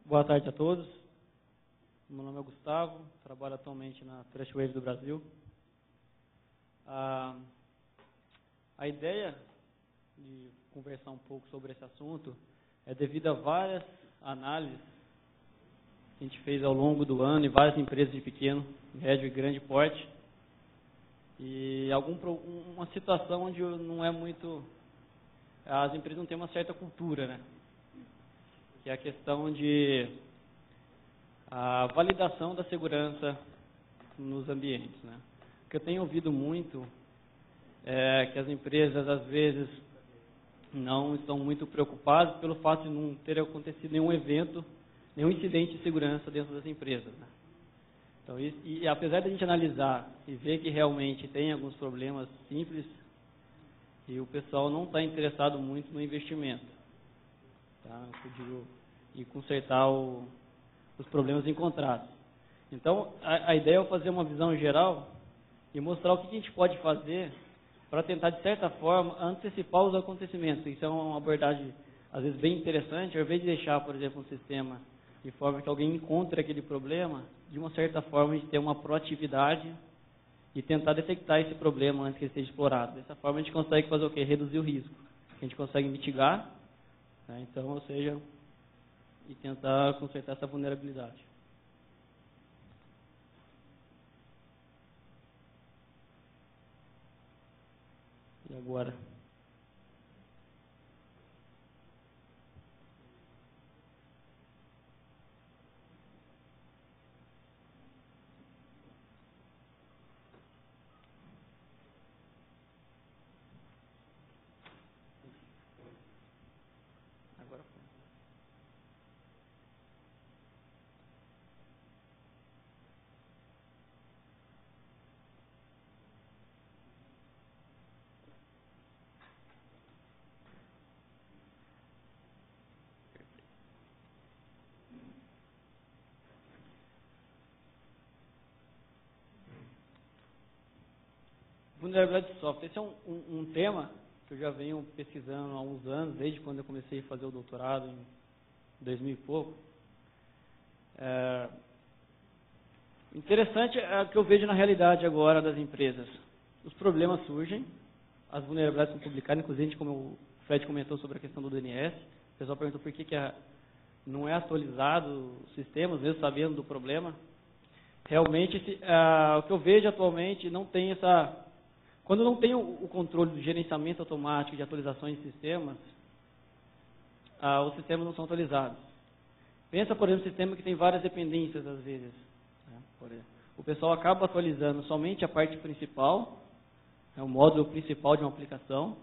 Boa tarde a todos. Meu nome é Gustavo, trabalho atualmente na Trustwave do Brasil. A ideia de conversar um pouco sobre esse assunto é devido a várias análises que a gente fez ao longo do ano em várias empresas de pequeno, médio e grande porte. E uma situação onde não é muito... As empresas não têm uma certa cultura, né? Que é a questão de a validação da segurança nos ambientes, né? O que eu tenho ouvido muito é que as empresas, às vezes, não estão muito preocupadas pelo fato de não ter acontecido nenhum evento, nenhum incidente de segurança dentro das empresas, né? Então, e apesar de a gente analisar e ver que realmente tem alguns problemas simples, e o pessoal não está interessado muito no investimento, tá? Eu digo, e consertar os problemas encontrados. Então, a ideia é fazer uma visão geral e mostrar o que a gente pode fazer para tentar, de certa forma, antecipar os acontecimentos. Isso é uma abordagem, às vezes, bem interessante. Ao invés de deixar, por exemplo, um sistema de forma que alguém encontre aquele problema, de uma certa forma, a gente ter uma proatividade e tentar detectar esse problema antes que ele seja explorado. Dessa forma, a gente consegue fazer o quê? Reduzir o risco. A gente consegue mitigar, né? Então, ou seja, e tentar consertar essa vulnerabilidade. E agora? Agora foi. Vulnerabilidade de software. Esse é um tema que eu já venho pesquisando há uns anos, desde quando eu comecei a fazer o doutorado em 2000 e pouco. Interessante é o que eu vejo na realidade agora das empresas. Os problemas surgem, as vulnerabilidades são publicadas, inclusive como o Fred comentou sobre a questão do DNS. O pessoal perguntou por que não é atualizado os sistemas, mesmo sabendo do problema. Realmente, o que eu vejo atualmente não tem essa... Quando não tem o controle do gerenciamento automático de atualizações de sistemas, os sistemas não são atualizados. Pensa, por exemplo, um sistema que tem várias dependências, às vezes. Né? Por exemplo, o pessoal acaba atualizando somente a parte principal, o módulo principal de uma aplicação,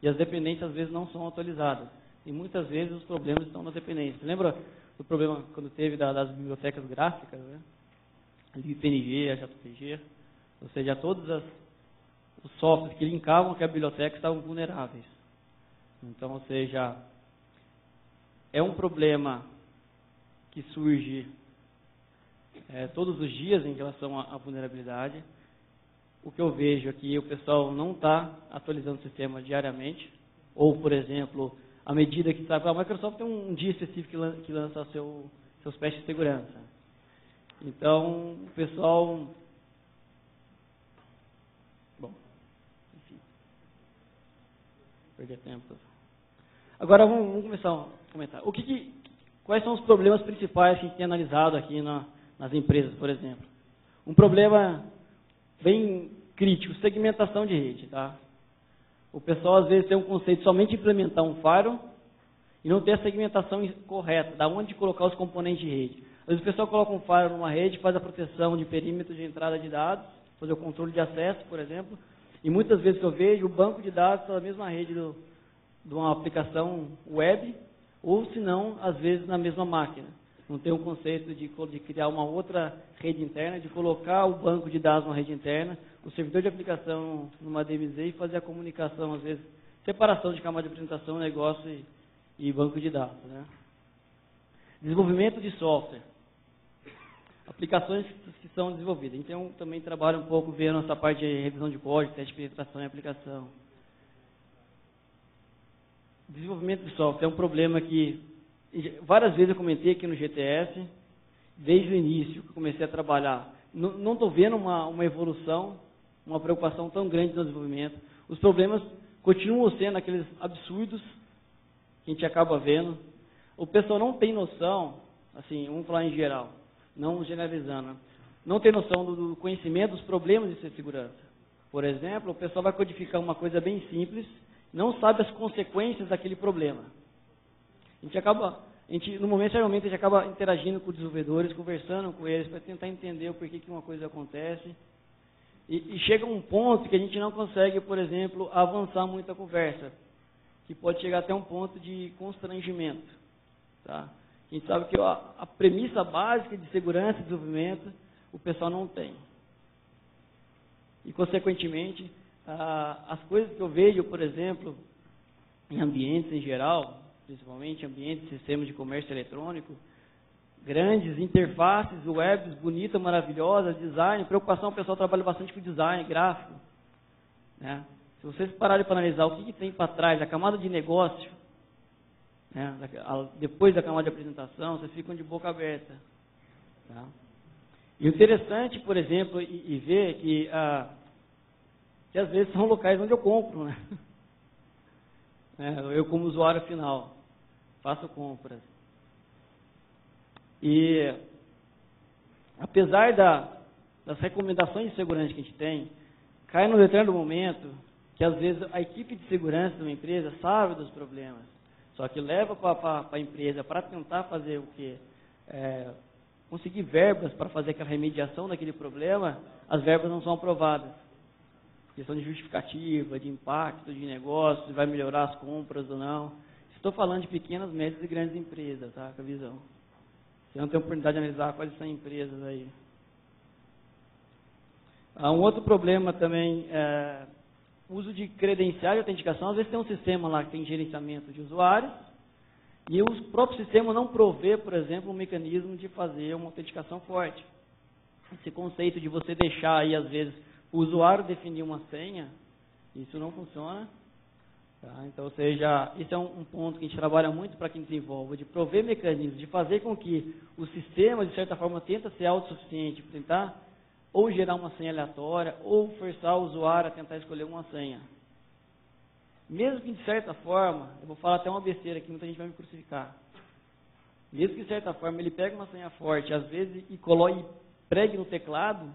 e as dependências, às vezes, não são atualizadas. E muitas vezes os problemas estão nas dependências. Lembra do problema quando teve das bibliotecas gráficas, né? A PNG, a JPG, ou seja, todos os softwares que linkavam aquela biblioteca estavam vulneráveis. Então, ou seja, é um problema que surge todos os dias em relação à vulnerabilidade. O que eu vejo aqui, o pessoal não está atualizando o sistema diariamente, ou, por exemplo, à medida que sabe, a Microsoft tem um dia específico que lança seus patches de segurança. Então, o pessoal... Bom, enfim. Perder tempo. Agora, vamos começar a comentar. Quais são os problemas principais que a gente tem analisado aqui nas empresas, por exemplo? Um problema bem crítico, segmentação de rede, tá? O pessoal, às vezes, tem um conceito somente de implementar um firewall e não ter a segmentação correta, da onde colocar os componentes de rede. Às vezes o pessoal coloca um firewall numa rede, faz a proteção de perímetro de entrada de dados, fazer o controle de acesso, por exemplo, e muitas vezes que eu vejo, o banco de dados está na mesma rede de uma aplicação web, ou se não, às vezes na mesma máquina. Não tem um conceito de criar uma outra rede interna, de colocar o banco de dados numa rede interna, o servidor de aplicação numa DMZ e fazer a comunicação, às vezes, separação de camada de apresentação, negócio e banco de dados, né? Desenvolvimento de software. Aplicações que são desenvolvidas. Então, também trabalho um pouco vendo essa parte de revisão de código, teste de penetração e aplicação. Desenvolvimento de software é um problema que várias vezes eu comentei aqui no GTS, desde o início que eu comecei a trabalhar, não estou vendo uma evolução, uma preocupação tão grande no desenvolvimento. Os problemas continuam sendo aqueles absurdos que a gente acaba vendo. O pessoal não tem noção, assim, vamos falar em geral, não generalizando, não tem noção do conhecimento dos problemas de segurança. Por exemplo, o pessoal vai codificar uma coisa bem simples, não sabe as consequências daquele problema. No momento, geralmente, a gente acaba interagindo com os desenvolvedores, conversando com eles, para tentar entender o porquê que uma coisa acontece. E chega um ponto que a gente não consegue, por exemplo, avançar muito a conversa, que pode chegar até um ponto de constrangimento. Tá? A gente sabe que a premissa básica de segurança e desenvolvimento, o pessoal não tem. E, consequentemente, as coisas que eu vejo, por exemplo, em ambientes em geral, principalmente ambientes de sistemas de comércio eletrônico, grandes interfaces, webs bonitas, maravilhosas, design, preocupação, o pessoal trabalha bastante com design, gráfico. Né? Se vocês pararem para analisar o que tem para trás, a camada de negócio, né? Depois da camada de apresentação, vocês ficam de boca aberta. Tá? E o interessante, por exemplo, e ver que às vezes são locais onde eu compro, né? Eu como usuário final, faço compras. E apesar das recomendações de segurança que a gente tem, cai num determinado momento que às vezes a equipe de segurança de uma empresa sabe dos problemas, só que leva para a empresa para tentar fazer o quê? Conseguir verbas para fazer aquela remediação daquele problema, as verbas não são aprovadas. Questão de justificativa, de impacto de negócio, se vai melhorar as compras ou não. Estou falando de pequenas, médias e grandes empresas, tá? Com a visão. Você não tem oportunidade de analisar quais são empresas aí. Um outro problema também é o uso de credenciais de autenticação. Às vezes tem um sistema lá que tem gerenciamento de usuários e o próprio sistema não provê, por exemplo, um mecanismo de fazer uma autenticação forte. Esse conceito de você deixar aí, às vezes, o usuário definir uma senha, isso não funciona. Tá? Então, ou seja, esse é um ponto que a gente trabalha muito para quem desenvolve, de prover mecanismos, de fazer com que o sistema, de certa forma, tenta ser autossuficiente, tentar ou gerar uma senha aleatória, ou forçar o usuário a tentar escolher uma senha. Mesmo que, de certa forma, eu vou falar até uma besteira que muita gente vai me crucificar, mesmo que, de certa forma, ele pegue uma senha forte, às vezes, e coloque, pregue no teclado,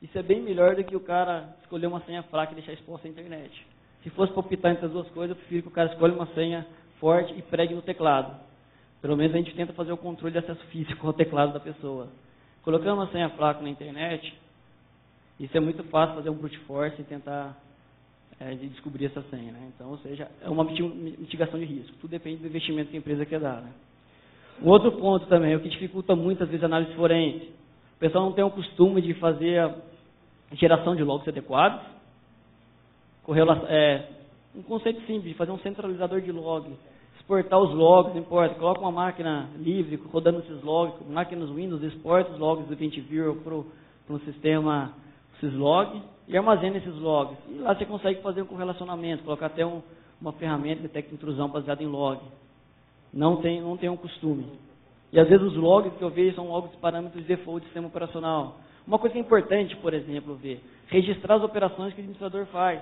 isso é bem melhor do que o cara escolher uma senha fraca e deixar exposta à internet. Se fosse para optar entre as duas coisas, eu prefiro que o cara escolha uma senha forte e pregue no teclado. Pelo menos a gente tenta fazer o controle de acesso físico ao teclado da pessoa. Colocando uma senha fraca na internet, isso é muito fácil fazer um brute force e tentar descobrir essa senha. Né? Então, ou seja, é uma mitigação de risco. Tudo depende do investimento que a empresa quer dar. Né? Um outro ponto também, o que dificulta muito, às vezes, a análise forense. O pessoal não tem o costume de fazer a geração de logs adequados. Um conceito simples, de fazer um centralizador de log, exportar os logs, não importa, coloca uma máquina livre, rodando esses logs, máquinas Windows, exporta os logs do EventViewer para um sistema syslog e armazena esses logs. E lá você consegue fazer um correlacionamento, colocar até uma ferramenta que detecta intrusão baseada em log. Não tem um costume. E às vezes os logs que eu vejo são logs de parâmetros de default do sistema operacional. Uma coisa que é importante, por exemplo, registrar as operações que o administrador faz.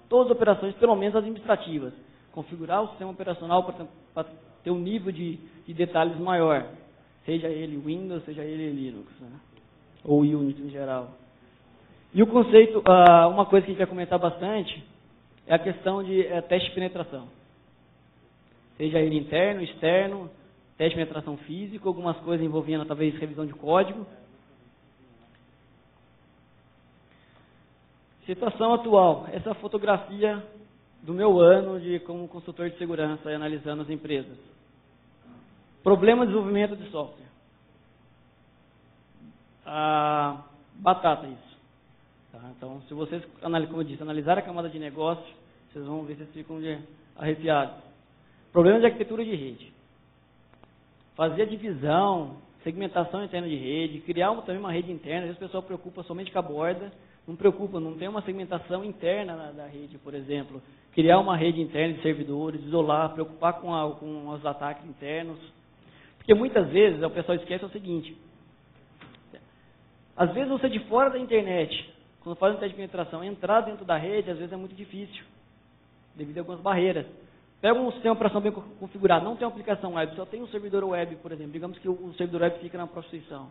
Todas as operações, pelo menos administrativas. Configurar o sistema operacional para ter um nível de detalhes maior. Seja ele Windows, seja ele Linux. Né? Ou Unix em geral. E o conceito, uma coisa que a gente vai comentar bastante, é a questão de teste de penetração. Seja ele interno, externo, teste de penetração físico, algumas coisas envolvendo talvez revisão de código. Situação atual, essa é a fotografia do meu ano como consultor de segurança, analisando as empresas. Problema de desenvolvimento de software. Batata isso. Tá? Então, se vocês, como eu disse, analisar a camada de negócio, vocês vão ver se vocês ficam arrepiados. Problema de arquitetura de rede. Fazer a divisão, segmentação interna de rede, criar também uma rede interna. Às vezes o pessoal preocupa somente com a borda, Não preocupa, não tem uma segmentação interna da rede, por exemplo. Criar uma rede interna de servidores, isolar, preocupar com os ataques internos. Porque muitas vezes o pessoal esquece o seguinte. Às vezes você de fora da internet, quando faz um teste de penetração, entrar dentro da rede, às vezes é muito difícil, devido a algumas barreiras. Pega um sistema de operação bem configurado, não tem uma aplicação web, só tem um servidor web, por exemplo. Digamos que o servidor web fica na prostituição.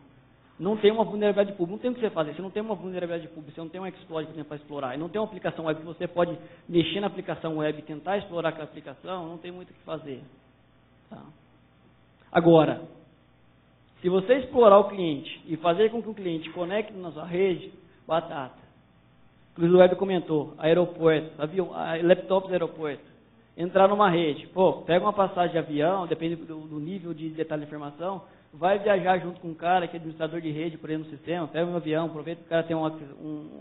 Não tem uma vulnerabilidade pública, não tem o que você fazer. Você não tem uma vulnerabilidade pública, você não tem um exploit para explorar, e não tem uma aplicação web que você pode mexer na aplicação web e tentar explorar aquela aplicação, não tem muito o que fazer. Tá? Agora, se você explorar o cliente e fazer com que o cliente conecte na sua rede, batata. Inclusive o Web comentou, aeroporto, avião, laptops do aeroporto, entrar numa rede, pô, pega uma passagem de avião, depende do nível de detalhe de informação, vai viajar junto com um cara que é administrador de rede por aí no sistema, pega um avião, aproveita que o cara tem uma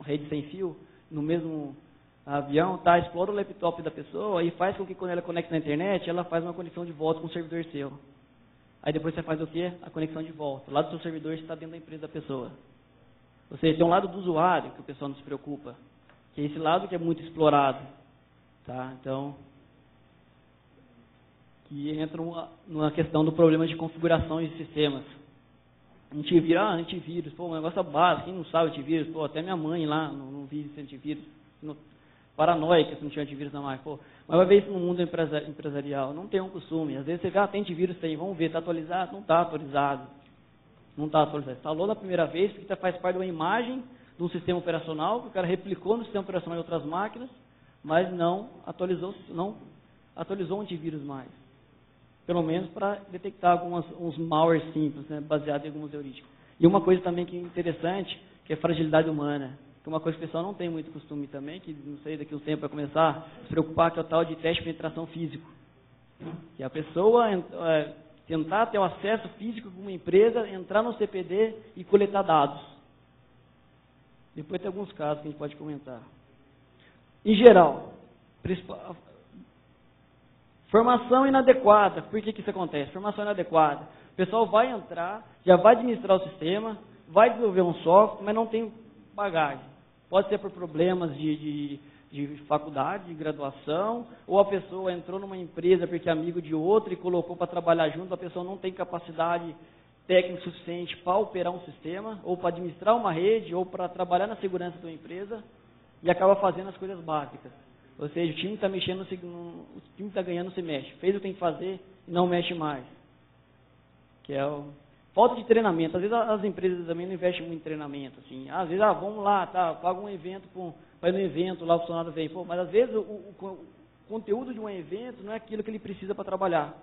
rede sem fio no mesmo avião, tá, explora o laptop da pessoa e faz com que quando ela conecte na internet, ela faz uma conexão de volta com o servidor seu. Aí depois você faz o quê? A conexão de volta. O lado do seu servidor está dentro da empresa da pessoa. Ou seja, tem um lado do usuário que o pessoal não se preocupa, que é esse lado que é muito explorado. Tá? Então, que entra numa questão do problema de configuração de sistemas. Antivírus, pô, um negócio básico, quem não sabe antivírus, pô, até minha mãe lá não vive sem antivírus, paranoica se não tinha antivírus na máquina, pô, mas vai ver isso no mundo empresarial, não tem um costume, às vezes você vê, tem antivírus, tem, vamos ver, está atualizado? Não está atualizado, instalou na primeira vez, porque faz parte de uma imagem de um sistema operacional, que o cara replicou no sistema operacional em outras máquinas, mas não atualizou o antivírus mais. Pelo menos para detectar uns malwares simples, né, baseados em alguns heurísticos. E uma coisa também que é interessante, que é a fragilidade humana, que é uma coisa que o pessoal não tem muito costume também, que não sei, daqui a um tempo vai começar a se preocupar, que é o tal de teste de penetração físico. Que a pessoa tentar ter o acesso físico de uma empresa, entrar no CPD e coletar dados. Depois tem alguns casos que a gente pode comentar. Em geral, formação inadequada. Por que isso acontece? Formação inadequada. O pessoal vai entrar, já vai administrar o sistema, vai desenvolver um software, mas não tem bagagem. Pode ser por problemas de faculdade, de graduação, ou a pessoa entrou numa empresa porque é amigo de outra e colocou para trabalhar junto, a pessoa não tem capacidade técnica suficiente para operar um sistema, ou para administrar uma rede, ou para trabalhar na segurança de uma empresa, e acaba fazendo as coisas básicas. Ou seja, o time está mexendo, o time está ganhando, se mexe. Fez o que tem que fazer e não mexe mais. Que é falta de treinamento. Às vezes as empresas também não investem muito em treinamento. Assim. Às vezes, vamos lá, tá, paga um evento, vai no evento, lá o funcionário vem. Pô, mas às vezes o conteúdo de um evento não é aquilo que ele precisa para trabalhar.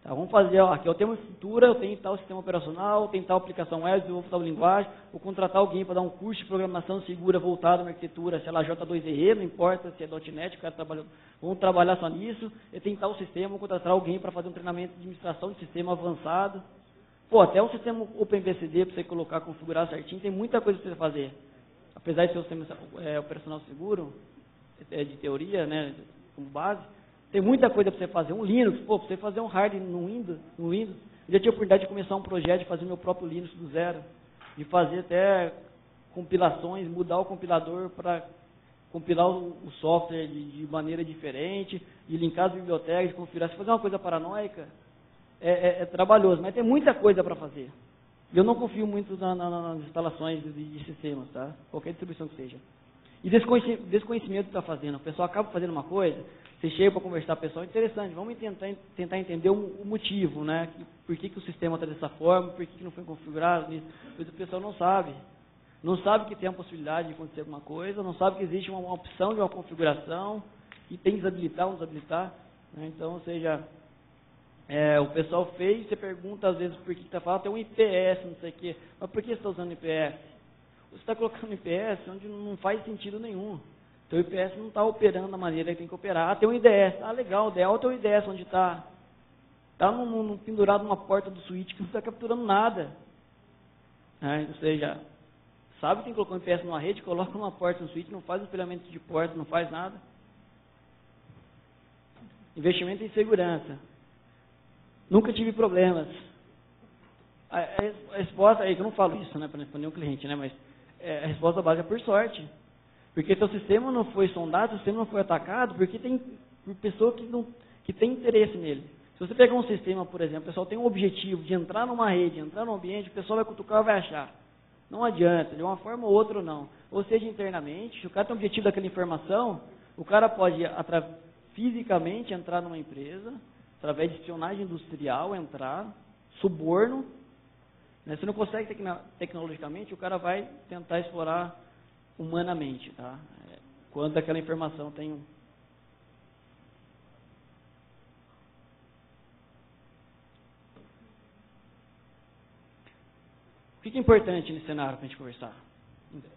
Tá, vamos fazer, aqui eu tenho uma estrutura, eu tenho tal sistema operacional, eu tenho tal aplicação web, eu vou tal linguagem, vou contratar alguém para dar um curso de programação segura voltado na arquitetura, sei lá, J2EE, não importa se é .NET, o cara trabalhou, vamos trabalhar só nisso, eu tenho tal sistema, vou contratar alguém para fazer um treinamento de administração de sistema avançado. Pô, até um sistema OpenBCD para você colocar, configurar certinho, tem muita coisa para você fazer. Apesar de ser um sistema operacional seguro, de teoria, né, como base, tem muita coisa para você fazer. Um Linux, pô, para você fazer um hard no Windows, eu já tive a oportunidade de começar um projeto de fazer meu próprio Linux do zero, de fazer até compilações, mudar o compilador para compilar o software de maneira diferente, de linkar as bibliotecas, de configurar. Se fazer uma coisa paranoica, é trabalhoso, mas tem muita coisa para fazer. Eu não confio muito nas instalações de sistemas, tá? Qualquer distribuição que seja. E desconhecimento que está fazendo. O pessoal acaba fazendo uma coisa, você chega para conversar com o pessoal, interessante, vamos tentar entender o motivo, né? Por que o sistema está dessa forma, por que não foi configurado nisso. Pois o pessoal não sabe. Não sabe que tem a possibilidade de acontecer alguma coisa, não sabe que existe uma opção de uma configuração, e tem que desabilitar ou desabilitar. Né? Então, ou seja, o pessoal fez, você pergunta às vezes por que está falando, tem um IPS, não sei o quê. Mas por que você está usando IPS? Você está colocando IPS onde não faz sentido nenhum. Então o IPS não está operando da maneira que tem que operar. Tem um IDS, legal, o ideal tem um IDS onde está. Está pendurado numa porta do switch que não está capturando nada. Ou seja, sabe que tem que colocar um IPS numa rede, coloca numa porta no switch, não faz um espelhamento de porta, não faz nada. Investimento em segurança. Nunca tive problemas. A resposta, que eu não falo isso, né, para nenhum cliente, né, mas a resposta básica é por sorte. Porque seu sistema não foi sondado, seu sistema não foi atacado, porque tem pessoa que tem interesse nele. Se você pegar um sistema, por exemplo, o pessoal tem um objetivo de entrar numa rede, entrar num ambiente, o pessoal vai cutucar e vai achar. Não adianta, de uma forma ou outra não. Ou seja, internamente, se o cara tem o objetivo daquela informação, o cara pode fisicamente entrar numa empresa, através de espionagem industrial, entrar, suborno. Né? Se não consegue tecnologicamente, o cara vai tentar explorar humanamente, tá? Quando aquela informação tem um... O que é importante nesse cenário para a gente conversar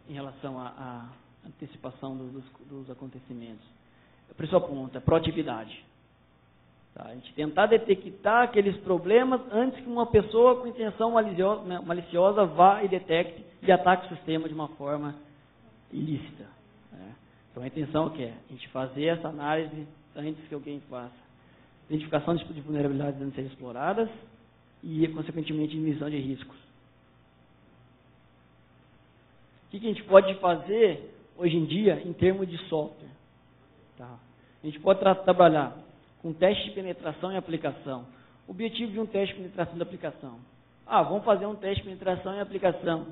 em relação à antecipação dos acontecimentos? O principal ponto é proatividade. Tá? A gente tentar detectar aqueles problemas antes que uma pessoa com intenção maliciosa vá e detecte e ataque o sistema de uma forma ilícita. Né? Então a intenção é o que é? A gente fazer essa análise antes que alguém faça. Identificação de vulnerabilidades antes de serem exploradas e, consequentemente, diminuição de riscos. O que a gente pode fazer hoje em dia em termos de software? Tá? A gente pode trabalhar com teste de penetração e aplicação. O objetivo de um teste de penetração e aplicação. Vamos fazer um teste de penetração e aplicação.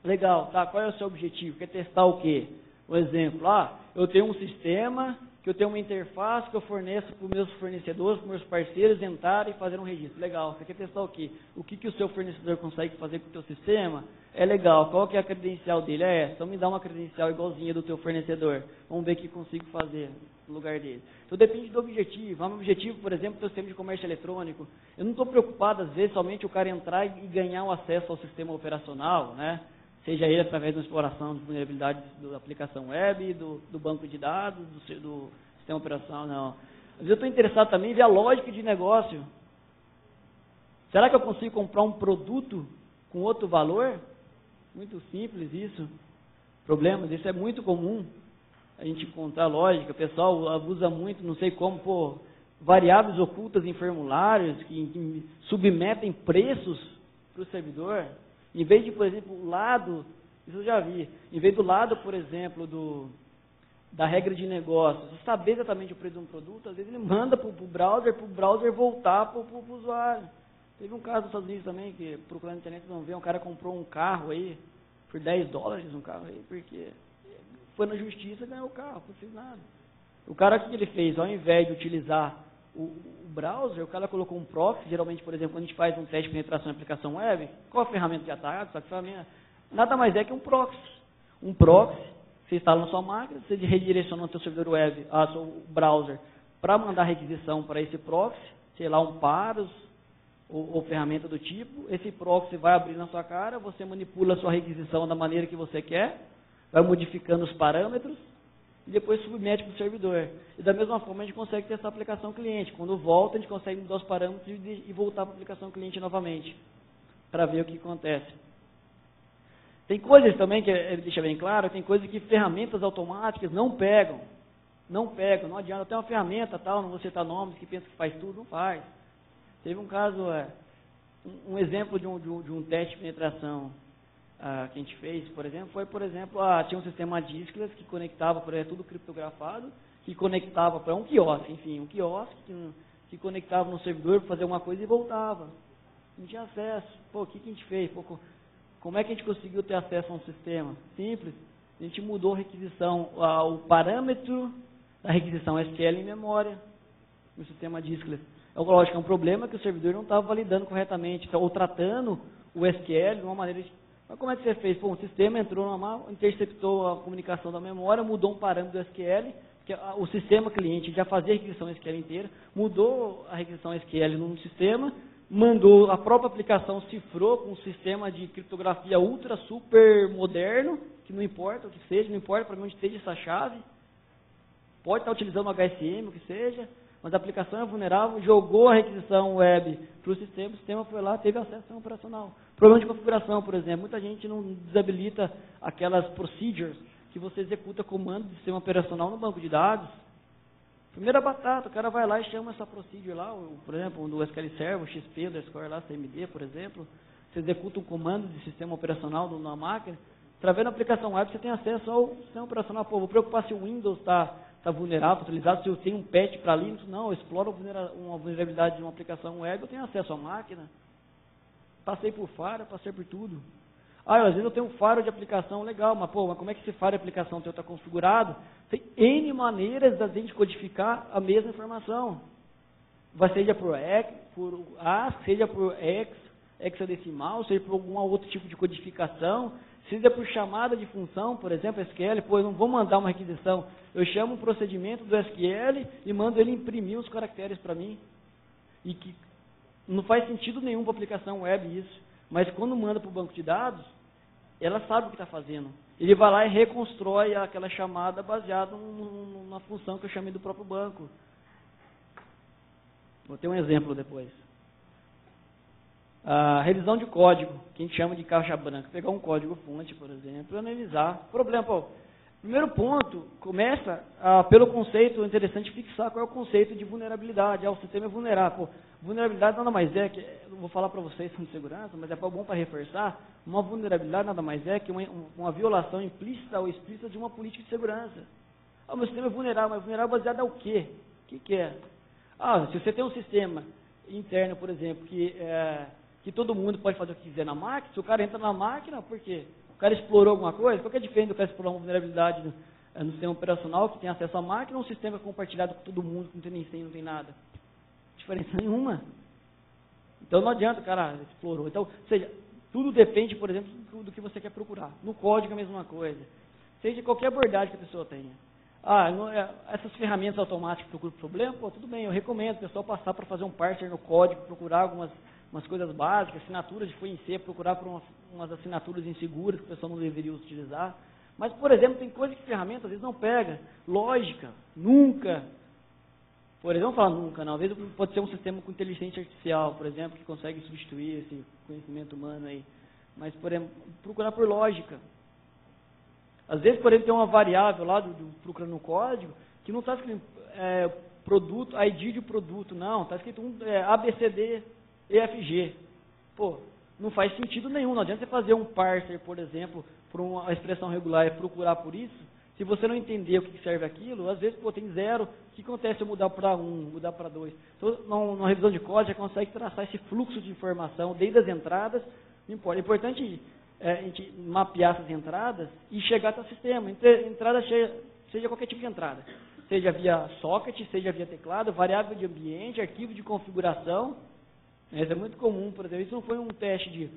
Legal, tá? Qual é o seu objetivo? Quer testar o quê? Um exemplo, eu tenho um sistema, que eu tenho uma interface que eu forneço para os meus fornecedores, para os meus parceiros entrarem e fazer um registro. Legal, você quer testar o quê? O que o seu fornecedor consegue fazer com o teu sistema? É legal, qual que é a credencial dele? Então me dá uma credencial igualzinha do teu fornecedor. Vamos ver o que consigo fazer no lugar dele. Então depende do objetivo. O objetivo, por exemplo, do sistema de comércio eletrônico. Eu não estou preocupado, às vezes, somente o cara entrar e ganhar o acesso ao sistema operacional, né? Seja ele através da exploração de vulnerabilidades da aplicação web, do banco de dados, do sistema operacional, não. Às vezes eu estou interessado também em ver a lógica de negócio. Será que eu consigo comprar um produto com outro valor? Muito simples isso. Problemas, isso é muito comum. A gente encontrar lógica, o pessoal abusa muito, não sei como, variáveis ocultas em formulários que submetem preços para o servidor. Em vez de, por exemplo, o lado, isso eu já vi, em vez do lado, por exemplo, da regra de negócio, você saber exatamente o preço de um produto, às vezes ele manda para o browser voltar para o usuário. Teve um caso nos Estados Unidos também, que procurando na internet, não vê, um cara comprou um carro aí, por $10, um carro aí, porque foi na justiça e ganhou o carro, não fez nada. O cara, o que ele fez? Ao invés de utilizar o browser, o cara colocou um proxy, geralmente, por exemplo, quando a gente faz um teste de penetração em aplicação web, qual a ferramenta de ataque? Só que ferramenta nada mais é que um proxy. Um proxy, você instala na sua máquina, você redireciona o seu servidor web, o seu browser, para mandar requisição para esse proxy, sei lá, um Paros, ou ferramenta do tipo. Esse proxy vai abrir na sua cara, você manipula a sua requisição da maneira que você quer, vai modificando os parâmetros, e depois submete para o servidor. E da mesma forma a gente consegue testar a aplicação cliente. Quando volta, a gente consegue mudar os parâmetros e voltar para a aplicação cliente novamente, para ver o que acontece. Tem coisas também que deixa bem claro, tem coisas que ferramentas automáticas não pegam. Não adianta. Tem uma ferramenta, tal, não vou citar nomes, que pensa que faz tudo, não faz. Teve um caso, um exemplo de um teste de penetração que a gente fez, por exemplo, foi, tinha um sistema diskless que conectava, tudo criptografado, que conectava para um quiosque, que conectava no servidor para fazer uma coisa e voltava. Não tinha acesso. O que a gente fez? Como é que a gente conseguiu ter acesso a um sistema? Simples. A gente mudou a requisição, o parâmetro da requisição SQL em memória no sistema diskless. Lógico, é um problema que o servidor não estava validando corretamente, ou tratando o SQL de uma maneira... Mas como é que você fez? Um sistema entrou normal, interceptou a comunicação da memória, mudou um parâmetro do SQL, que o sistema cliente já fazia a requisição SQL inteira, mudou a requisição SQL num sistema, mandou a própria aplicação, cifrou com um sistema de criptografia ultra, super moderno, que não importa o que seja, não importa para onde esteja essa chave, pode estar utilizando o HSM, o que seja, mas a aplicação é vulnerável, jogou a requisição web para o sistema foi lá, teve acesso ao operacional. Problema de configuração, por exemplo, muita gente não desabilita aquelas procedures que você executa comando de sistema operacional no banco de dados. Primeira batata, o cara vai lá e chama essa procedure lá, por exemplo, do SQL Server, o XP, underscore lá, CMD, por exemplo, você executa um comando de sistema operacional na máquina, Através da aplicação web, você tem acesso ao sistema operacional. Pô, vou preocupar se o Windows está vulnerável, atualizado, se eu tenho um patch para Linux. Não, eu exploro uma vulnerabilidade de uma aplicação web, eu tenho acesso à máquina. Passei por firewall, passei por tudo. Às vezes eu tenho um firewall de aplicação legal, mas como é que esse firewall de aplicação está configurado? Tem N maneiras da gente codificar a mesma informação. Seja por ASCII, seja por hexadecimal, seja por algum outro tipo de codificação, seja por chamada de função, por exemplo, SQL. Eu não vou mandar uma requisição, eu chamo um procedimento do SQL e mando ele imprimir os caracteres para mim. E que não faz sentido nenhum para a aplicação web isso. Mas quando manda para o banco de dados, ela sabe o que está fazendo. Ele vai lá e reconstrói aquela chamada baseada numa função que eu chamei do próprio banco. Vou ter um exemplo depois. A revisão de código, que a gente chama de caixa branca. Pegar um código fonte, por exemplo, e analisar. Problema, primeiro ponto, começa pelo conceito interessante fixar qual é o conceito de vulnerabilidade. O sistema é vulnerável. Vulnerabilidade nada mais é que, eu vou falar para vocês sobre segurança, mas é bom para reforçar, uma vulnerabilidade nada mais é que uma violação implícita ou explícita de uma política de segurança. O meu sistema é vulnerável, mas vulnerável baseado em quê? O que é? Se você tem um sistema interno, por exemplo, que todo mundo pode fazer o que quiser na máquina, se o cara entra na máquina, por quê? O cara explorou alguma coisa? Qual que é a diferença do cara explorar uma vulnerabilidade no sistema operacional, que tem acesso à máquina, ou um sistema compartilhado com todo mundo, que não tem nem senha, não tem nada? Diferença nenhuma. Então não adianta o cara explorou. Então, ou seja, tudo depende, por exemplo, do que você quer procurar. No código é a mesma coisa. Seja qualquer abordagem que a pessoa tenha. Essas ferramentas automáticas procuram problema, tudo bem, eu recomendo o pessoal passar para fazer um parser no código, procurar algumas coisas básicas, assinaturas de FUIC, procurar por umas assinaturas inseguras que o pessoal não deveria utilizar. Mas, por exemplo, tem coisa que ferramenta às vezes não pega. Lógica, nunca. Por exemplo, vamos falar nunca, não. Às vezes pode ser um sistema com inteligência artificial, por exemplo, que consegue substituir esse conhecimento humano aí. Mas, por exemplo, procurar por lógica. Às vezes, por exemplo, tem uma variável lá procurando no código que não está escrito produto, ID de produto, não. Está escrito ABCD, EFG. Não faz sentido nenhum. Não adianta você fazer um parser, por exemplo, por uma expressão regular e procurar por isso. Se você não entender o que serve aquilo, às vezes tem 0. O que acontece se eu mudar para 1, mudar para 2? Então, numa revisão de código, já consegue traçar esse fluxo de informação desde as entradas. Não importa. É importante a gente mapear essas entradas e chegar até o sistema. Entrada seja qualquer tipo de entrada. Seja via socket, seja via teclado, variável de ambiente, arquivo de configuração. Isso é muito comum, por exemplo. Isso não foi um teste de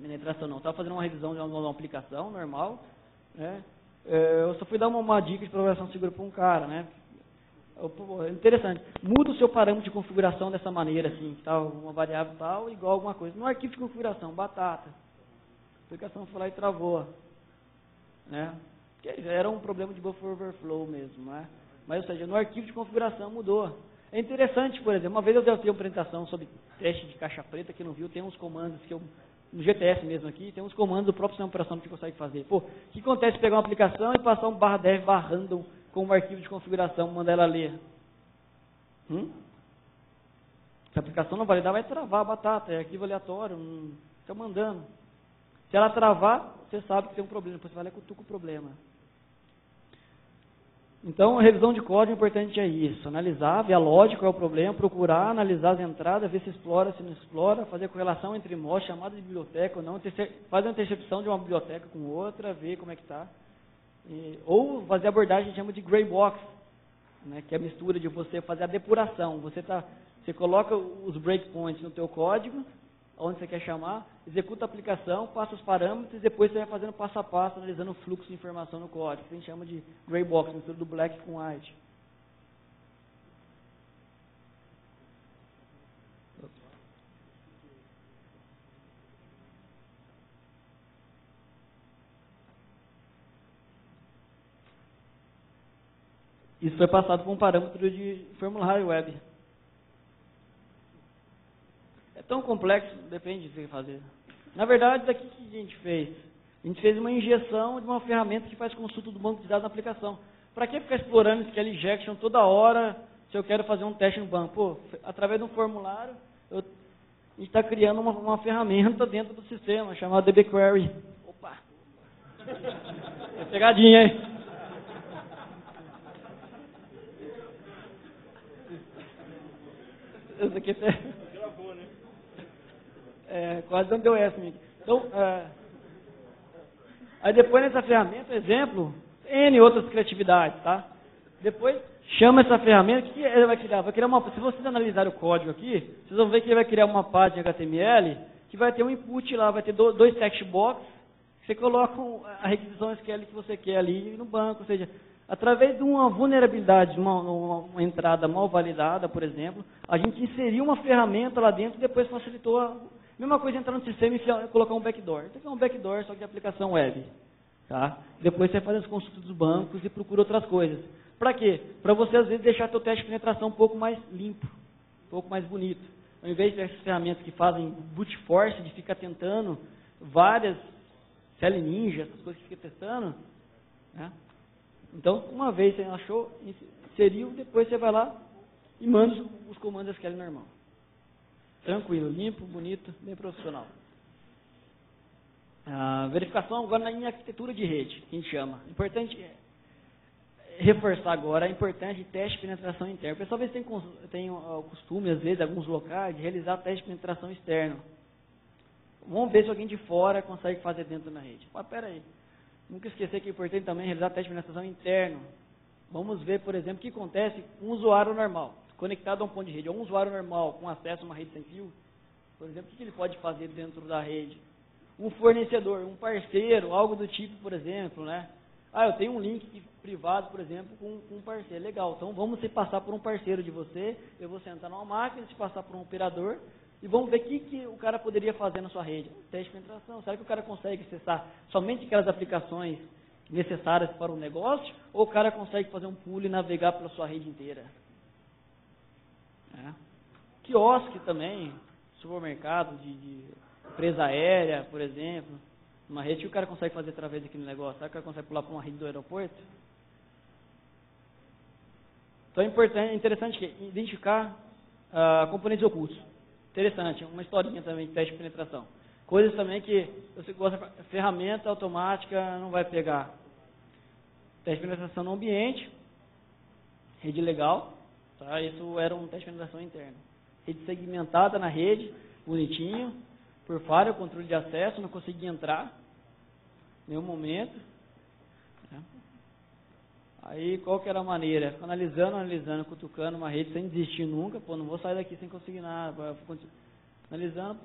penetração, não. Estava fazendo uma revisão de uma aplicação normal, né? Eu só fui dar uma dica de programação segura para um cara, né? Interessante. Muda o seu parâmetro de configuração dessa maneira, assim, tal, uma variável tal, igual alguma coisa. No arquivo de configuração, batata. A aplicação foi lá e travou, né? Porque era um problema de buffer overflow mesmo, né? Mas, ou seja, no arquivo de configuração mudou. É interessante, por exemplo, uma vez eu dei uma apresentação sobre teste de caixa preta, que não viu, tem uns comandos que no GTS mesmo aqui, tem uns comandos do próprio sistema operacional que você consegue fazer. O que acontece se pegar uma aplicação e passar um /dev /random com um arquivo de configuração, mandar ela ler? Se a aplicação não validar, vai travar a batata, é arquivo aleatório, fica mandando. Se ela travar, você sabe que tem um problema, depois você vai lá e cutuca o problema. Então, a revisão de código importante é isso, analisar, ver a lógica, qual é o problema, procurar, analisar as entradas, ver se explora, se não explora, fazer correlação entre módulos, chamada de biblioteca ou não, fazer uma intercepção de uma biblioteca com outra, ver como é que está. Ou fazer a abordagem que a gente chama de gray box, né, que é a mistura de você fazer a depuração. Você coloca os breakpoints no teu código, onde você quer chamar, executa a aplicação, passa os parâmetros e depois você vai fazendo passo a passo, analisando o fluxo de informação no código, que a gente chama de gray box, mistura do black com white. Isso foi passado por um parâmetro de formulário web. É tão complexo, depende do que você fazer. Na verdade, daqui que a gente fez? A gente fez uma injeção de uma ferramenta que faz consulta do banco de dados na aplicação. Para que ficar explorando SQL injection toda hora se eu quero fazer um teste no banco? Através de um formulário, a gente está criando uma ferramenta dentro do sistema chamada DBQuery. Opa! É pegadinha, hein? Esse aqui gravou, né? Quase não deu essa, amigo. Então, aí depois nessa ferramenta, exemplo, N outras criatividades, tá? Depois chama essa ferramenta, o que ele vai criar? Vai criar se vocês analisarem o código aqui, vocês vão ver que ele vai criar uma página HTML que vai ter um input lá, vai ter dois text box, você coloca a requisição SQL que você quer ali no banco, ou seja, através de uma vulnerabilidade, uma entrada mal validada, por exemplo, a gente inseriu uma ferramenta lá dentro e depois facilitou a mesma coisa entrar no sistema e colocar um backdoor. Então é um backdoor só que de aplicação web. Tá? Depois você faz as consultas dos bancos e procura outras coisas. Para quê? Para você, às vezes, deixar seu teste de penetração um pouco mais limpo, um pouco mais bonito. Ao invés de essas ferramentas que fazem brute force, de ficar tentando várias Cell Ninja, essas coisas que fica testando. Né? Então, uma vez você achou, inseriu, depois você vai lá e manda os comandos SQL normal. Tranquilo, limpo, bonito, bem profissional. Verificação agora em arquitetura de rede, que a gente chama. Importante reforçar agora a importância de teste de penetração interna. O pessoal às vezes tem o costume, às vezes, em alguns locais, de realizar teste de penetração externo. Vamos ver se alguém de fora consegue fazer dentro da rede. Mas pera aí, nunca esquecer que é importante também realizar teste de penetração interno. Vamos ver, por exemplo, o que acontece com um usuário normal, conectado a um ponto de rede. Um usuário normal com acesso a uma rede sem fio, por exemplo, o que ele pode fazer dentro da rede? Um fornecedor, um parceiro, algo do tipo, por exemplo, né? Eu tenho um link privado, por exemplo, com um parceiro. Legal, então vamos se passar por um parceiro de você, eu vou sentar numa máquina, se passar por um operador, e vamos ver o que o cara poderia fazer na sua rede. Teste de penetração. Será que o cara consegue acessar somente aquelas aplicações necessárias para o negócio, ou o cara consegue fazer um pulo e navegar pela sua rede inteira? Quiosque também, supermercado, de empresa aérea, por exemplo, uma rede que o cara consegue fazer através daquele negócio. Será que o cara consegue pular para uma rede do aeroporto? Então é interessante identificar componentes ocultos. Interessante, uma historinha também de teste de penetração. Coisas também que você gosta, ferramenta automática não vai pegar. Teste de penetração no ambiente, rede legal, tá? Isso era um teste de penetração interno. Rede segmentada na rede, bonitinho, por falha, controle de acesso, não conseguia entrar em nenhum momento. Né? Aí qual que era a maneira? Analisando, cutucando uma rede sem desistir nunca, não vou sair daqui sem conseguir nada. Analisando,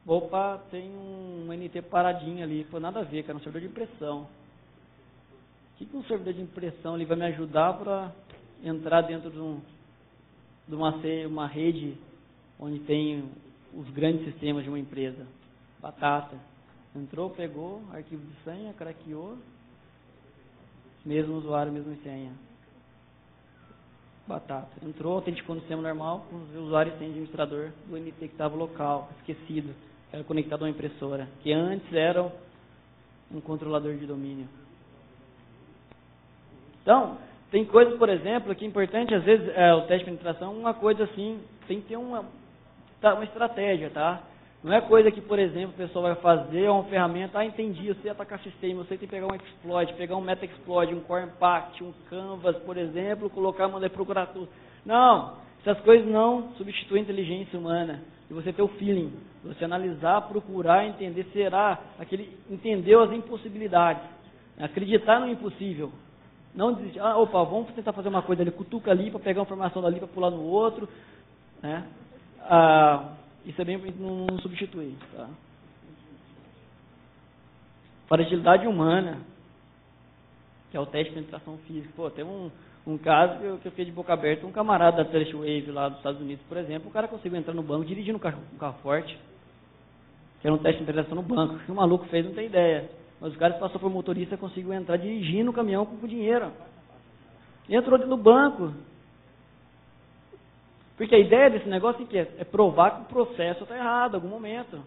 opa, tem um NT paradinho ali, nada a ver, cara, um servidor de impressão. O que um servidor de impressão ali vai me ajudar para entrar dentro de uma rede onde tem os grandes sistemas de uma empresa? Batata. Entrou, pegou, arquivo de senha, craqueou, mesmo usuário, mesmo senha. Batata. Entrou, autenticou no sistema normal, com o usuário e senha de administrador do NT que estava local, esquecido, que era conectado a uma impressora, que antes era um controlador de domínio. Então, tem coisas, por exemplo, que é importante, às vezes, o teste de penetração, uma coisa assim, tem que ter uma estratégia, tá? Não é coisa que, por exemplo, o pessoal vai fazer uma ferramenta, entendi, eu sei atacar sistema, eu sei que tem que pegar um exploit, pegar um meta-exploit, um core impact, um canvas, por exemplo, colocar, mandar procurar tudo. Não, essas coisas não substituem a inteligência humana. E você ter o feeling, você analisar, procurar, entender, entendeu as impossibilidades, acreditar no impossível. Não desistir, vamos tentar fazer uma coisa ali, cutuca ali para pegar uma informação dali para pular no outro, né? Isso é bem não substituir. Tá? Fragilidade humana, que é o teste de penetração física. Tem um caso que eu fiquei de boca aberta, um camarada da Trustwave lá dos Estados Unidos, por exemplo, o cara conseguiu entrar no banco dirigindo um carro forte, que era um teste de penetração no banco. O que o maluco fez, não tem ideia. Mas o cara que passou por motorista conseguiu entrar dirigindo o caminhão com dinheiro. Entrou no banco. Porque a ideia desse negócio é provar que o processo está errado em algum momento.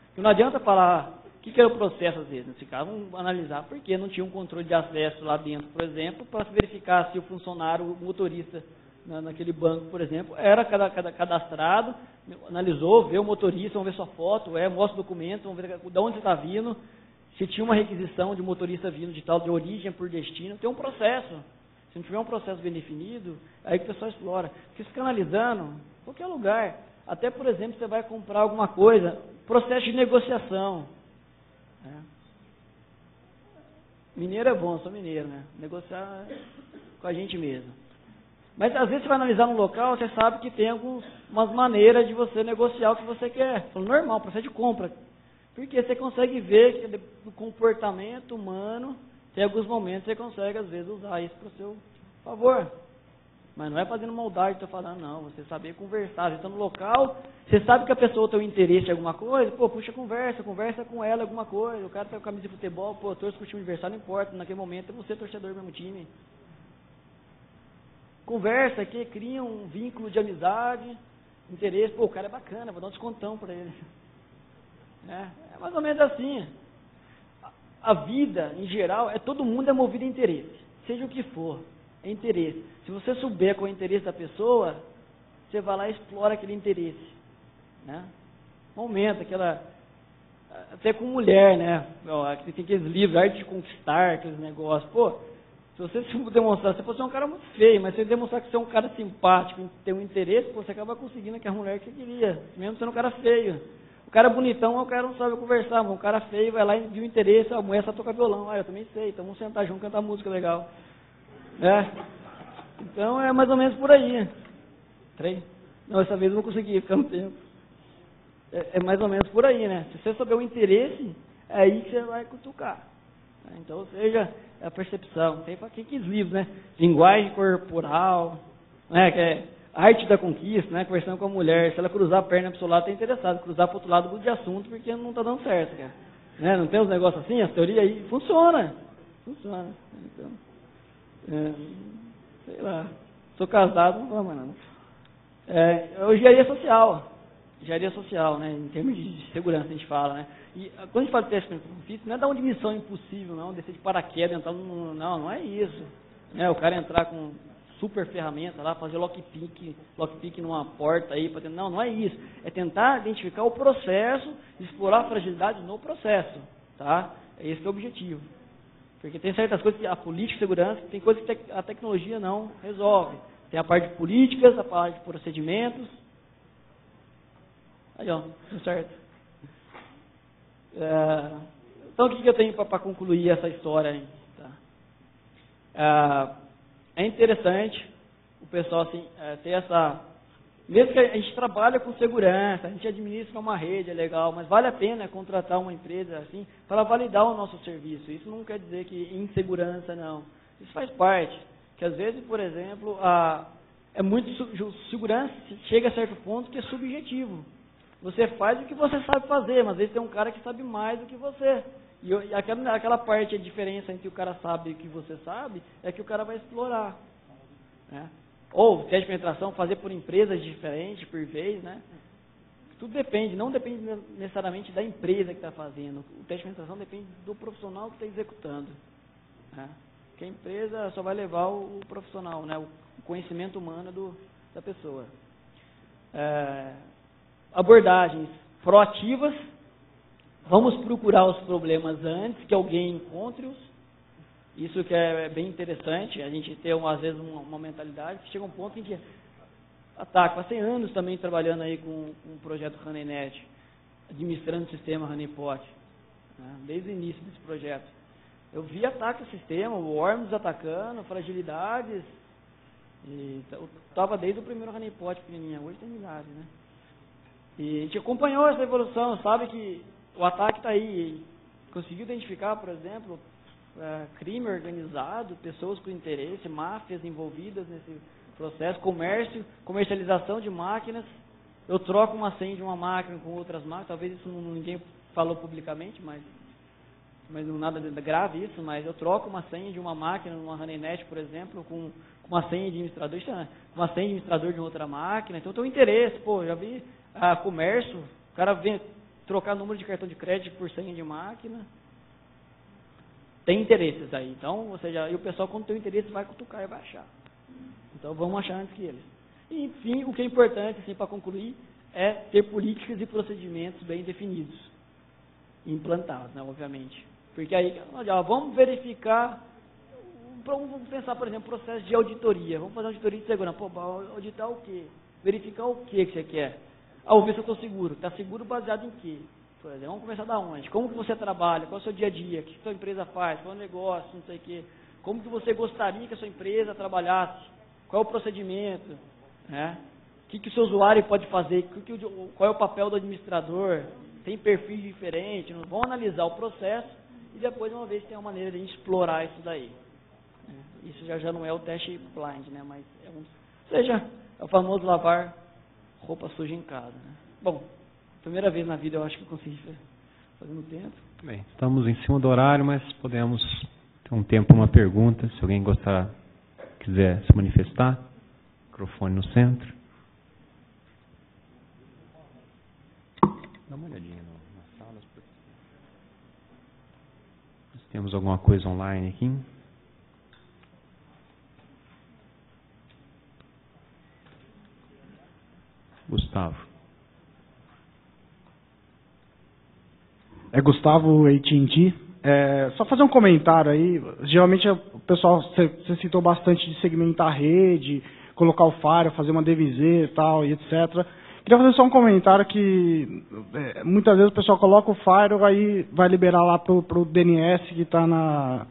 Porque não adianta falar o que era o processo às vezes. Ficavam analisar porque não tinha um controle de acesso lá dentro, por exemplo, para verificar se o funcionário, o motorista naquele banco, por exemplo, era cadastrado, analisou, vê o motorista, vamos ver sua foto, mostra o documento, vamos ver de onde você está vindo. Se tinha uma requisição de motorista vindo de tal, de origem por destino, tem um processo. Se não tiver um processo bem definido, aí que o pessoal explora. Porque se canalizando, qualquer lugar, até, por exemplo, você vai comprar alguma coisa, processo de negociação. Né? Mineiro é bom, sou mineiro, né? Negociar com a gente mesmo. Mas às vezes você vai analisar no local, você sabe que tem algumas maneiras de você negociar o que você quer. Normal, processo de compra. Porque você consegue ver que do comportamento humano, tem alguns momentos que você consegue, às vezes, usar isso para o seu favor. Mas não é fazendo maldade, estou falando, não. Você saber conversar. Você está no local, você sabe que a pessoa tem um interesse em alguma coisa, pô, puxa conversa com ela alguma coisa. O cara tá com camisa de futebol, pô, torce pro time adversário, não importa. Naquele momento é você torcedor do mesmo time. Conversa aqui, cria um vínculo de amizade, interesse. Pô, o cara é bacana, vou dar um descontão para ele. É mais ou menos assim. A vida, em geral, todo mundo é movido a interesse. Seja o que for, é interesse. Se você souber qual é o interesse da pessoa, você vai lá e explora aquele interesse. Né? Momento, até com mulher, né? Tem aqueles livros, Arte de Conquistar, aqueles negócios. Pô, se você demonstrar, você pode ser um cara muito feio, mas se você demonstrar que você é um cara simpático, tem um interesse, pô, você acaba conseguindo aquela mulher que você queria, mesmo sendo um cara feio. O cara bonitão, o cara não sabe conversar, mas o cara feio vai lá e viu interesse, a mulher só toca violão. Eu também sei, então vamos sentar junto, cantar música legal. Então é mais ou menos por aí. 3? Não, essa vez eu não consegui ficar no tempo. É mais ou menos por aí, né? Se você souber o interesse, é aí que você vai cutucar. Então, ou seja, a percepção. Tem para quem quis livros, né? Linguagem corporal, né? Que é arte da conquista, né? Conversando com a mulher. Se ela cruzar a perna para o seu lado, está interessado. Cruzar para o outro lado, muda de assunto, porque não está dando certo, cara. Né? Não tem uns negócios assim? As teorias aí funciona. Funciona. Então, sei lá. Sou casado, não vou mais nada. Engenharia social. Engenharia social, né? Em termos de segurança, a gente fala, né? E quando a gente fala de teste físico, não é dar uma dimensão impossível, não. Descer de paraquedas, entrar no... Não é isso. Né? O cara entrar com super ferramenta lá, fazer lockpick numa porta aí, não é isso. É tentar identificar o processo, explorar a fragilidade no processo, tá? Esse é o objetivo. Porque tem certas coisas que a política de segurança, tem coisas que a tecnologia não resolve. Tem a parte de políticas, a parte de procedimentos. Aí, ó, tudo certo. Então, o que eu tenho para concluir essa história aí? Tá? É interessante o pessoal assim, ter essa... Mesmo que a gente trabalha com segurança, a gente administra uma rede, é legal, mas vale a pena contratar uma empresa assim para validar o nosso serviço. Isso não quer dizer que insegurança, não. Isso faz parte. Que às vezes, por exemplo, segurança chega a certo ponto que é subjetivo. Você faz o que você sabe fazer, mas às vezes tem um cara que sabe mais do que você. E aquela parte, a diferença entre o cara sabe e o que você sabe, é que o cara vai explorar. Né? Ou teste de penetração, fazer por empresas diferentes, por vez, né? Tudo depende, não depende necessariamente da empresa que está fazendo. O teste de penetração depende do profissional que está executando. Né? Porque a empresa só vai levar o profissional, né? O conhecimento humano da pessoa. Abordagens proativas. Vamos procurar os problemas antes que alguém encontre-os. Isso que é bem interessante, a gente ter, às vezes, uma mentalidade que chega um ponto em que... Passei anos também trabalhando aí com o projeto HoneyNet, administrando o sistema Honeypot, né, desde o início desse projeto. Eu vi ataque ao sistema, worms atacando, fragilidades, e eu estava desde o primeiro Honeypot pequenininha, hoje tem milhares, né? E a gente acompanhou essa evolução, sabe que o ataque está aí, conseguiu identificar, por exemplo, crime organizado, pessoas com interesse, máfias envolvidas nesse processo, comercialização de máquinas. Eu troco uma senha de uma máquina com outras máquinas, talvez isso ninguém falou publicamente, mas não nada grave isso, mas eu troco uma senha de uma máquina numa HoneyNet, por exemplo, com uma senha de administrador, uma senha de administrador de outra máquina. Então eu tenho interesse, já vi comércio, o cara vem trocar número de cartão de crédito por senha de máquina. Tem interesses aí, então, ou seja, e o pessoal quando tem interesse vai cutucar e vai achar. Então vamos achar antes que eles. E, enfim, o que é importante, assim, para concluir, é ter políticas e procedimentos bem definidos, implantados, né, obviamente. Porque aí, vamos verificar, vamos pensar, por exemplo, processo de auditoria. Vamos fazer auditoria de segurança. Pô, auditar o quê? Verificar o quê que você quer? Vou ver se eu estou seguro. Está seguro baseado em quê? Por exemplo, vamos começar da onde? Como que você trabalha? Qual é o seu dia a dia? O que a sua empresa faz? Qual é o negócio? Não sei o quê. Como que você gostaria que a sua empresa trabalhasse? Qual é o procedimento? Né? O que o seu usuário pode fazer? Qual é o papel do administrador? Tem perfis diferentes? Vamos analisar o processo e depois uma vez tem uma maneira de a gente explorar isso daí. Isso já não é o teste blind, né? Mas é o famoso lavar roupa suja em casa. Né? Bom, primeira vez na vida eu acho que eu consegui fazer no tempo. Bem, estamos em cima do horário, mas podemos ter um tempo para uma pergunta, se alguém quiser se manifestar. Microfone no centro. Dá uma olhadinha nas salas. Nós temos alguma coisa online aqui? Gustavo. É Gustavo AT&T. Só fazer um comentário aí. Geralmente o pessoal, você citou bastante de segmentar a rede, colocar o Firewall, fazer uma DVZ e tal, e etc. Queria fazer só um comentário que muitas vezes o pessoal coloca o Firewall, aí vai liberar lá para o DNS que está na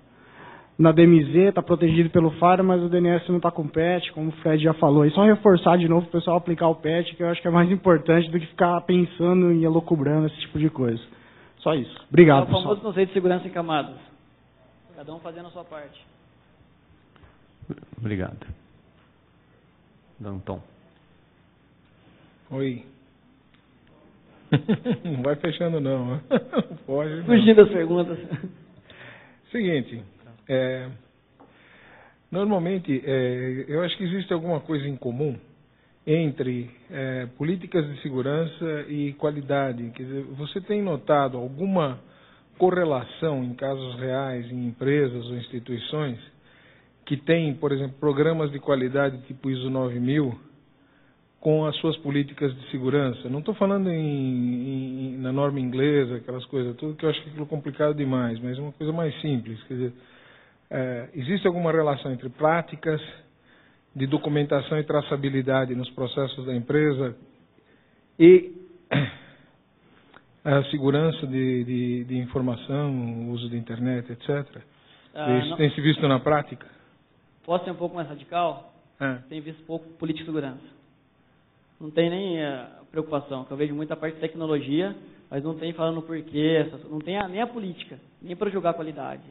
DMZ, está protegido pelo Firewall, mas o DNS não está com patch, como o Fred já falou. E só reforçar de novo para o pessoal aplicar o patch, que eu acho que é mais importante do que ficar pensando em elucubrando esse tipo de coisa. Só isso. Obrigado, pessoal. É o famoso conceito de segurança em camadas. Cada um fazendo a sua parte. Obrigado. Danton. Oi. Não vai fechando não. Pode. Fugindo das perguntas. Seguinte, normalmente eu acho que existe alguma coisa em comum entre políticas de segurança e qualidade. Quer dizer, você tem notado alguma correlação em casos reais, em empresas ou instituições, que tem, por exemplo, programas de qualidade tipo ISO 9000 com as suas políticas de segurança? Não estou falando na norma inglesa, aquelas coisas, tudo que eu acho que aquilo é complicado demais, mas uma coisa mais simples. Quer dizer, existe alguma relação entre práticas de documentação e traçabilidade nos processos da empresa e a segurança de informação, o uso da internet, etc.? Isso tem se visto na prática? Posso ser um pouco mais radical? Tem visto pouco política de segurança. Não tem nem preocupação, que eu vejo muita parte de tecnologia, mas não tem falando porquê, não tem nem a política, nem para julgar a qualidade.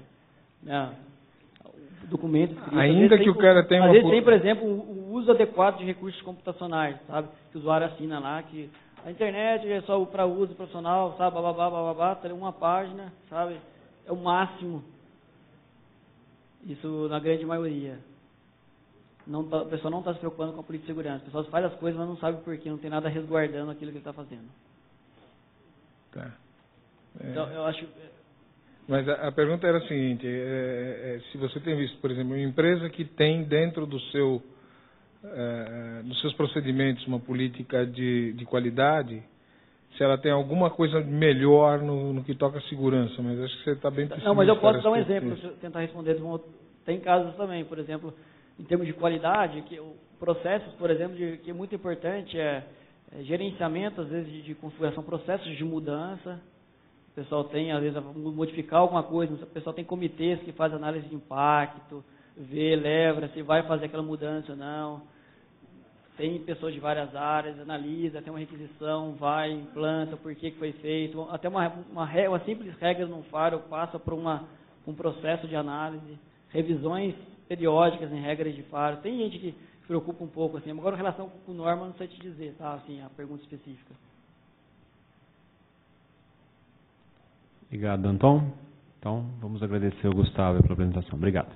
Documento escrito. Ainda que o cara tenha às vezes tem, por exemplo, o uso adequado de recursos computacionais, sabe? Que o usuário assina lá, que a internet é só para uso profissional, sabe? Bababá, uma página, sabe? É o máximo. Isso na grande maioria. O pessoal não está se preocupando com a política de segurança. O pessoal faz as coisas, mas não sabe por quê. Não tem nada resguardando aquilo que ele está fazendo. Tá. Então, eu acho... Mas a pergunta era a seguinte, se você tem visto, por exemplo, uma empresa que tem dentro dos seus procedimentos uma política de qualidade, se ela tem alguma coisa melhor no que toca a segurança, mas acho que você está bem pessimista. Não, mas eu posso dar um exemplo, tentar responder. Tem casos também, por exemplo, em termos de qualidade, que processos, por exemplo, que é muito importante, gerenciamento, às vezes, de configuração, processos de mudança. O pessoal tem, às vezes, a modificar alguma coisa, o pessoal tem comitês que fazem análise de impacto, leva se vai fazer aquela mudança ou não. Tem pessoas de várias áreas, analisa, tem uma requisição, vai, implanta, por que foi feito. Até uma simples regra no Firewall passa por um processo de análise, revisões periódicas em regras de Firewall. Tem gente que se preocupa um pouco, assim. Agora, em relação com norma, não sei te dizer, tá? Assim, a pergunta específica. Obrigado, Danton. Então, vamos agradecer ao Gustavo pela apresentação. Obrigado.